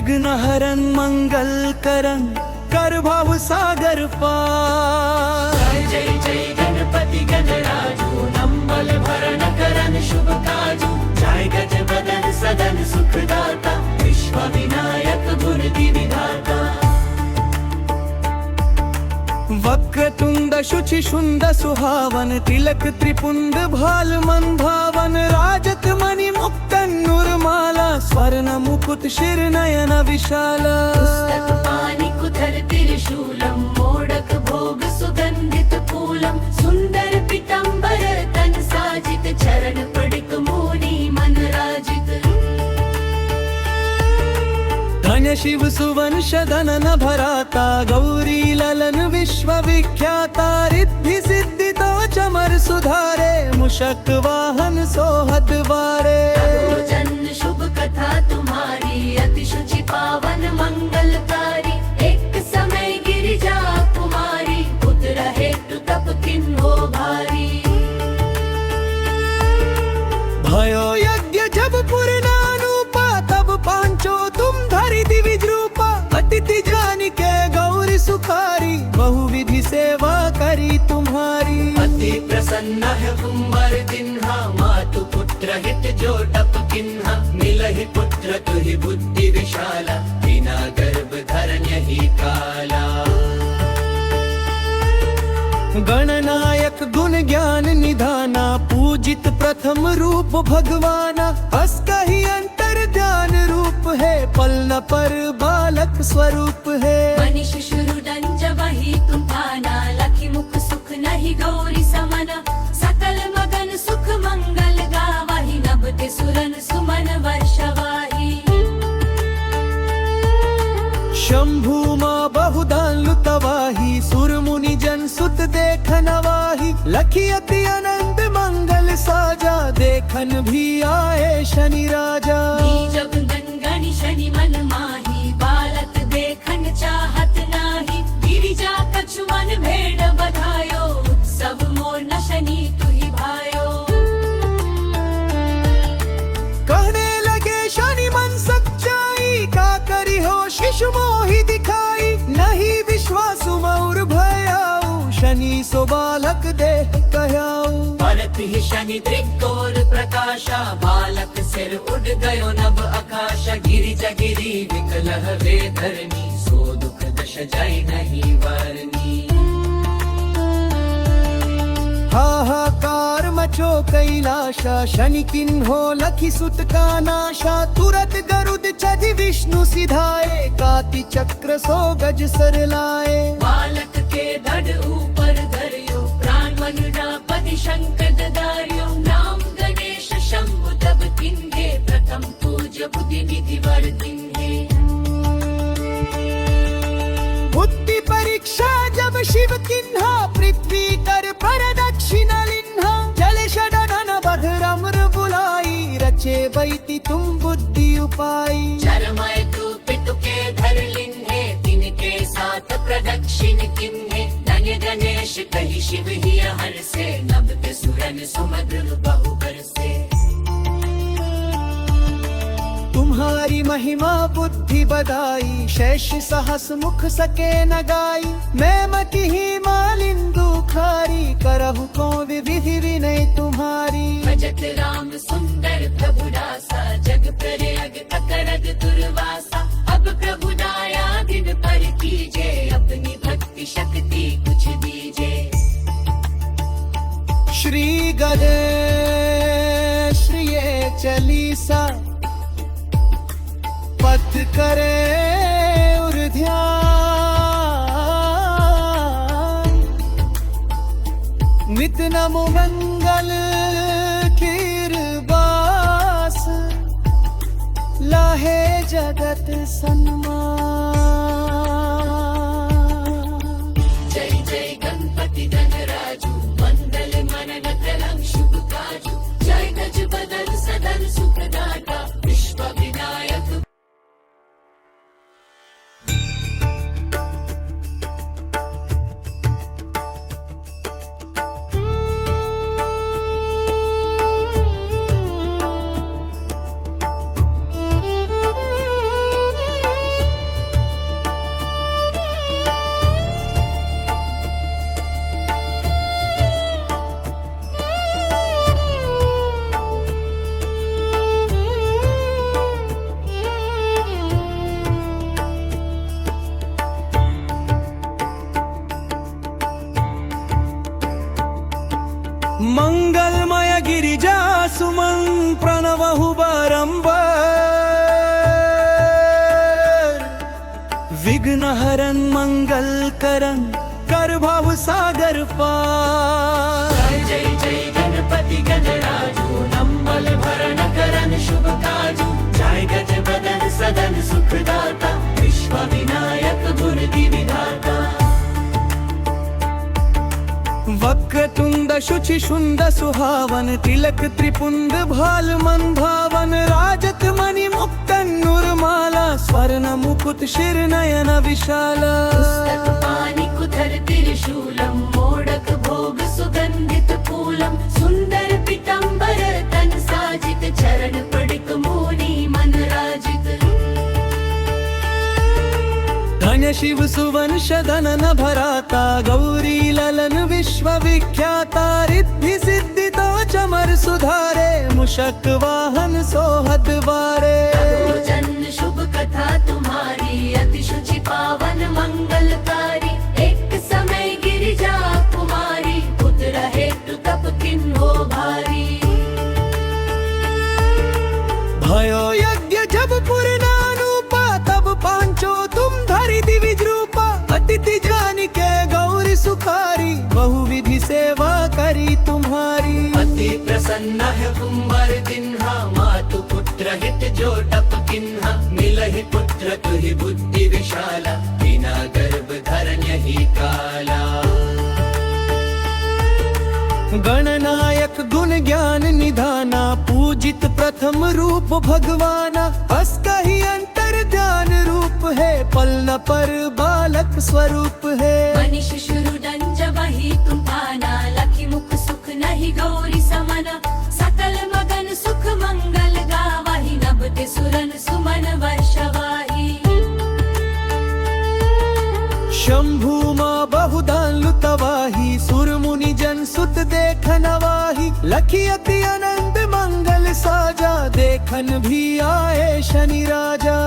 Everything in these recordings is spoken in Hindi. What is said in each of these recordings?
विघ्नहरन मंगल करन कर भाव सागर पार। जय जय गणपति गणराजू नंबल भरण करन शुभ काजू। जय गज बदन सदन सुखदाता विश्व विनायक गुरुति विधाता। वक्रतुंड शुचि शुंड सुहावन तिलक त्रिपुंड भाल मन भावन। राजत मणि मुक्त नुरमाला स्वर्ण मुकुट शिर नयन विशाला। पुस्तक पानि कुधर त्रिशूलम मोडक भोग सुगंधित फूलम। सुंदर पीतांबर तन साजित चरण पडिक मोनी मन राजित। धन्य शिव सुवंश धनन भराता गौरी ललन विश्व विख्याता। रिद्धि सिद्धि तो चमर सुधारे मुशक वाहन सोहत वारे। जन्म शुभ कथा तुम्हारी अति शुचि पावन मंगलकारी। एक समय गिरिजा कुमारी पुत्र हेतु तप किन्हो भारी। भयो यज्ञ जब पूर्णानुपा तब पांचो तुम धरि दिविज रूपा। अतिथि जान के गौरी सुखारी बहुविधि सेवा करी तुम्हारी। अति प्रसन्न है कुंवर दिन्हा मातु पुत्र हित जो टप किन्हा। मिलहि पुत्र तुहि बुद्धि विशाला बिना गर्भ धरन यही काला। गणनायक गुण ज्ञान निधाना पूजित प्रथम रूप भगवाना। अस्कहि अंतर ध्यान रूप है पल न पर बालक स्वरूप है। मनीष शुरु दंज वही तुम थाना लखी मुख सुख नहीं गौरी समना। सकल मगन सुख मंगल गावही नभते सुरन सुमन वर्षवाही। शंभु माँ बहुदान लुतवाही सुर मुनि जन सुत देख नवाही। लखी अति आनंद मंगल साजा देखन भी आए शनि राजा। जब गण शनि मन माही बालक देखन चाहत नाही। गिरिजा कछु मन भेड़ बधायो सब मोर न शनि तुहि भायो। कहने लगे शनि मन सच्चाई का करी हो शिशु मोहि दिखाई। नहीं विश्वास मौर भयाऊ शनि सो बालक देह कहाऊ। परत ही शनि त्रिकोर प्रकाशा बालक सिर उड़ गयो नभ आकाशा। गिरिजा गिरी विकल वे धरनी सो दुख दश जाय नहीं वारनी। हाहाकार मचो कैलाशा शनि किन्हो लखी सुत का नाशा। तुरत गरुद चढ़ी विष्णु सिधाए काति चक्र सो गज सर लाए। बालक के धड़ ऊपर धरियो प्राण मनुरापति शंकर ददारियो। नाम गणेश शंभु तब तिन्हे प्रथम पूज्य बुद्धि निधि वर तिन्हे। बुद्धि परीक्षा जब शिव किन्हा पृथ्वी कर प्रदक्षिणा लिन्हा। जल षडनन बधरम्र बुलाई रचे बैति तुम बुद्धि उपाई। चरमय तू पितु के धर लिन्हे तिनके साथ प्रदक्षिण किन्हे। धन्य गणेश कहि शिव ही हर्षे नभते सुरन सुमधुर बहु बरसे। तुम्हारी महिमा बुद्धि बधाई शेष सहस मुख सके न गाई। मैं मति ही मालिंदु खारी करहु को विधि विनय तुम्हारी। भजत राम सुंदर प्रभु दासा जग प्रयाग तकरग दुर्वासा। अब प्रभु दाया दिन पर कीजे अपनी भक्ति शक्ति कुछ दीजे। श्री गणेश श्री चालीसा पथ करे उर ध्यान। नित नमो मंगल कीरबास लाहे जगत सन्मान। जय जय गणपति गणराजू मंगल मनन कलम शुभ काजू। जय गज बदन सदन सुखदाता विश्व विनायक। बारंबार, विघ्नहरण मंगल करण कर भाव सागर पार। जय जय गणपती गणराजू नम्मल भरण करण शुभ काजू। जय गज बदन सदन सुखदाता विश्व विनायक बुद्धि विधाता। वक्रतुंड शुचि शुंड सुहावन तिलक त्रिपुंड भाल मन भावन। राजत मणि मुक्त नुरमाला स्वर्ण मुकुट शिर नयन विशाला। पुस्तक पाणि कुधर त्रिशूलम मोडक भोग सुगंधित फूलम। सुंदर पीतांबर तन साजित चरण पडिक मोनी मन राजित। धन्य शिव सुवंश धनन भराता गौरी ललन विश्व विख्याता। रिद्धि सिद्धि तो चमर सुधारे मुशक वाहन सोहत बारे। जन्म शुभ कथा तुम्हारी अति शुचि पावन मंगलकारी। एक समय गिरिजा कुमारी पुत्र हेतु तप किन्हो भारी। भयो यज्ञ जब पूर्णानुपा तब पांचो तुम धरि दिविज रूपा। अतिथि जान के गौरी सुखारी बहुविधि सेवा करी तुम्हारी। अति प्रसन्न है कुंवर दिन्हा मातु पुत्र हित जो टप किन्हा। मिलहि पुत्र तुहि बुद्धि विशाला बिना गर्भ धरण यही काला। गणनायक गुण ज्ञान निधाना पूजित प्रथम रूप भगवाना। असकहि अंतर ध्यान रूप है पल न पर बालक स्वरूप है। मनीष शुरुडन जबहि तुम पाना लखी मुख सुख नहीं गौरी समन। सकल मगन सुख मंगल गावहि नभते सुरन सुमन वर्षवाही। शंभु मां बहुदान लुतवाही सुर मुनि जन सुत देखन वाही। लखी अति आनंद मंगल साजा देखन भी आए शनि राजा।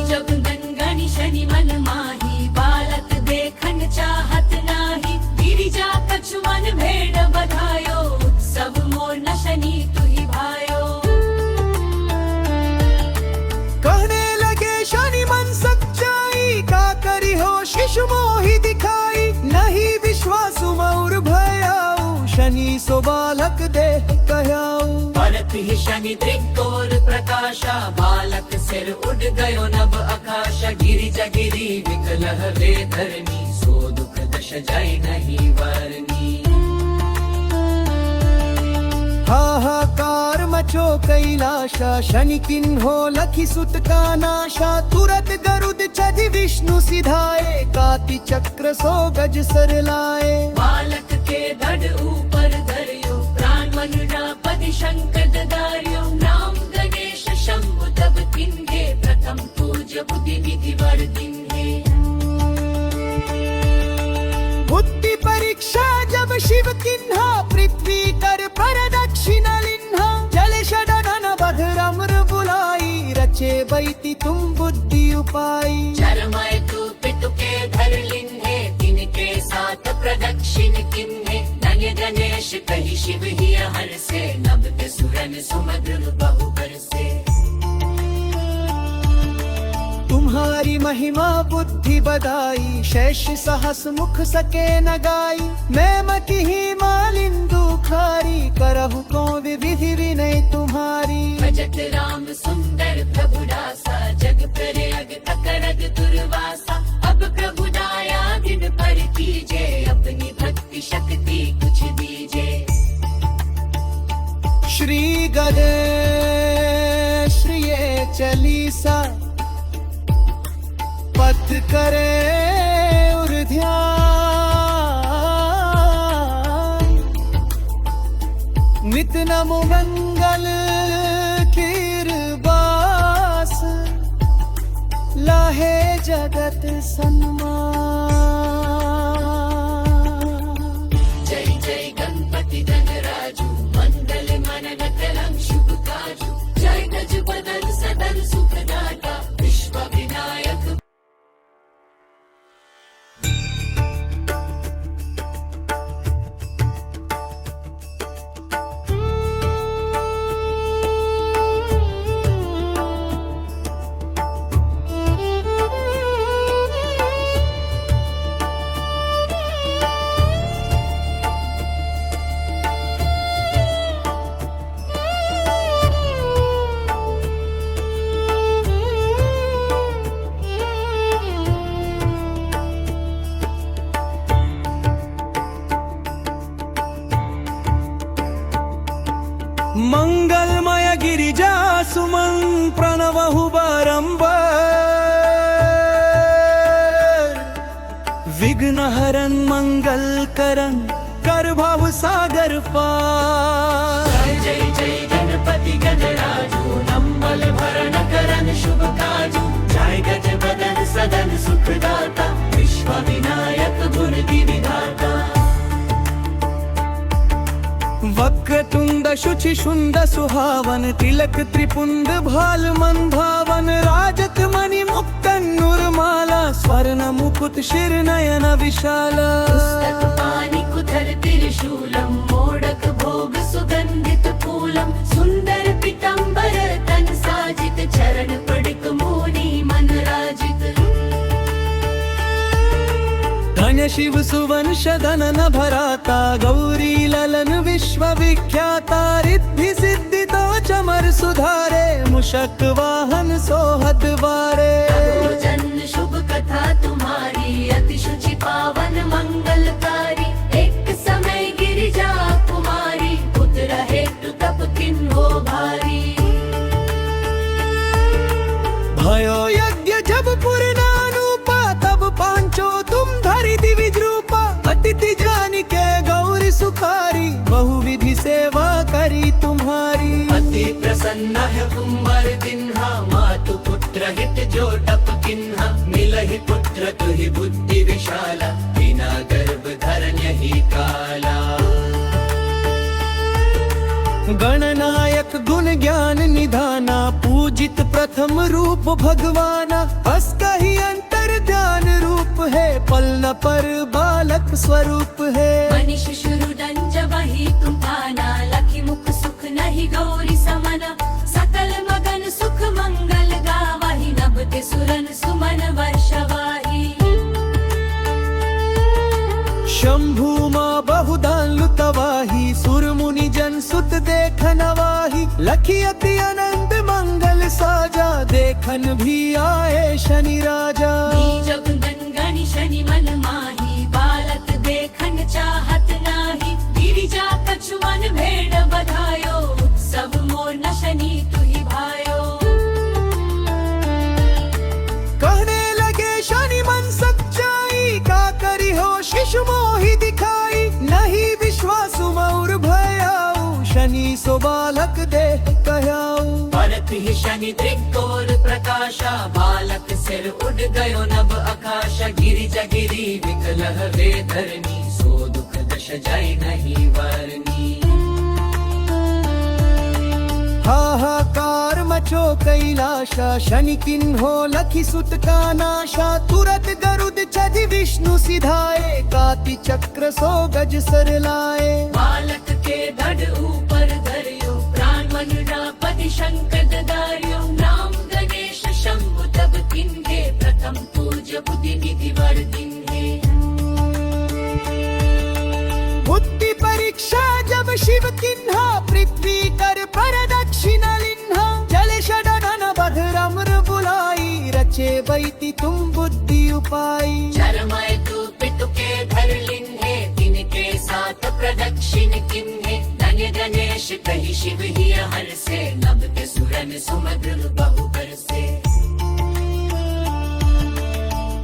जब गणगणि शनि मन माही बालक देखन चाहत नाही। गिरिजा कछु मन भेड़ बधायो उत्सव मोर न शनि तुहि भायो। कहने लगे शनि मन सच्चाई का करी हो शिशु मोहि दिखाई। नहीं विश्वास मौर भयाऊ शनि सो बालक देह कहाऊ। परत ही शनि त्रिकोर प्रकाशा बालक सिर उड़ गयो नभ आकाशा। गिरिजा गिरी विकलह वे धरनी सो दुख दश जाय नहीं वरनी। हाहाकार मचो कैलाशा शनि किन्हो लखी सुत का नाशा। तुरत गरुद छदि विष्णु सिधाए काति चक्र सो गज सर लाए। बालक के धड़ ऊपर धरियो प्राण मनुरा पति शंकर दारियो। नाम गणेश शंभु तब तिन्हे प्रथम पूज बुद्धि विधि वर दिन्हे। बुद्धि परीक्षा जब शिव किन्हा पृथ्वी कर प्रदक्षिण लिन्हा। जल षडनन बधरम्र बुलाई रचे बैति तुम बुद्धि उपाई। चरमय तू पितु के धर लिन्हे तिनके साथ प्रदक्षिण किन्हे। धन्य गणेश कहि शिव ही हर से नभत सुरन सुमधुर बहु बरसे। तुम्हारी महिमा बुद्धि बदाई शेष सहस मुख सके न गाई। मैं मति ही मालिंदु खारी करहु को विधि विनय तुम्हारी। भजत राम सुंदर प्रभु दासा जग प्रयाग तकरग दुर्वासा। अब प्रभु दाया दिन पर कीजे अपनी भक्ति शक्ति कुछ दीजे। श्री गणेश ये चालीसा पथ करे और ध्यान। नित नमो मंगल कीरबास लाहे जगत सन्मान। जय जय गणपति गणराजू मंगल मनन कलम शुभ काजू। जय गज बदन सदन सुखदाता विश्व विनायक। प्रणवहु बारंबार विघ्न हरन मंगल करन कर भाव सागर पार। जय जय गणपति गणराजू नंबल भरण करन शुभ काजू जय गज बदन सदन सुखदाता विश्व विनायक गुणति विधाता। वक्रतुंड शुचि शुंड सुहावन तिलक त्रिपुंड भाल मन भावन राजत मणि मुक्तन नुरमाला स्वर्ण मुकुट शिर नयन विशाला। पुस्तक पानि कुधर त्रिशूलम मोडक भोग सुगंधित फूलम सुंदर पीतांबर तन साजित चरण पड़िक मोनी मन राजित। धन्य शिव सुवंश धनन भराता गौरी ललन विश्व विख्याता रिद्धि सिद्धि तो चमर सुधारे मुशक वाहन सोहद वारे। जन्म शुभ कथा तुम्हारी अति शुचि पावन मंगलकारी एक समय गिरिजा कुमारी पुत्र हेतु तप किन्हो भारी। भयो यज्ञ जब पूर्णानुपा तब पांचो तुम धरि दिविज रूपा अतिथि जानि के गौरी सुखारी बहुविधि सेवा करी तुम्हारी। अति प्रसन्न है कुंवर दिन्हा मातु पुत्र हित जो टप किन्हा मिलहि पुत्र तुहि बुद्धि विशाला बिना गर्भ धरण्य ही काला। गणनायक गुण ज्ञान निधाना पूजित प्रथम रूप भगवाना असकहि अंतर ध्यान रूप है पल न पर बालक स्वरूप है। मनीष शुरुदन जब ही तुम पाना लखी मुख सुख नहीं गौरी समना सकल मगन सुख मंगल गावहि नभते सुरन सुमन वर्षवाही। शंभु माँ बहुदान लुतवाही सुर मुनि जन सुत देखन वाही लखी अति अनंत मंगल साजा देखन भी आए शनि राजा। जब गण शनि मन माही बालक देखन चाहत नाही गिरिजा कछु मन भेड़ बधायो सब मोर न शनि तुहि भायो। कहने लगे शनि मन सच्चाई का करी हो शिशु मोहि दिखाई नहीं विश्वास मौर भयाऊ शनि सो बालक देह कहाऊ। परत ही शनि त्रिकोर प्रकाशा बालक सिर उड़ गयो नभ आकाशा गिरिजा गिरी विकलह वे धरनी सो दुख दश जाय नहीं वारनी। हाहाकार मचो कैलाशा शनि किन्हो लखी सुत का नाशा तुरत गरुद छदि विष्णु सिधाए काति चक्र सो गज सर लाए। बालक के धड़ ऊपर धरियो प्राण मन पति शंकर दारियो नाम गणेश शंभु तब किन्हे प्रथम पूज बुद्धि विधि वर दिन्हे। बुद्धि परीक्षा जब शिव किन्हा पृथ्वी कर प्रदक्षिणा लिन्हा जल षडनन बधरम्र बुलाई रचे बैति तुम बुद्धि उपाई। चरमय तू पितु के धर लिन्हे तिनके साथ प्रदक्षिण किन्हे धन्य गणेश कहि शिव ही हर से नभते सुरन सुमधुर बहु बरसे।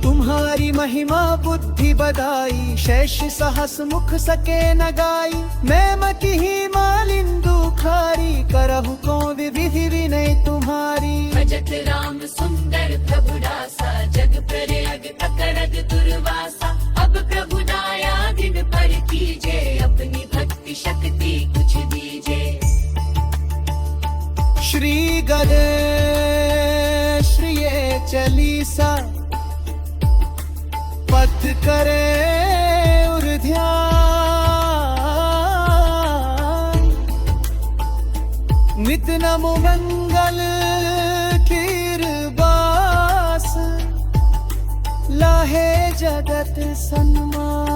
तुम्हारी महिमा बुद्धि बदाई शेष सहस मुख सके न गाई मैं मकी ही मालिंदु खारी करहु को विधि विनय तुम्हारी। भजत राम सुंदर प्रभु दासा जग प्रयाग अकरग दुर्वासा अब प्रभु दाया दिन पर कीजे अपनी भक्ति शक्ति कुछ दीजे। श्री गणेश श्री चालीसा पथ करे उर ध्यान नित नमो मंगल कीरबास लाहे जगत सन्मान।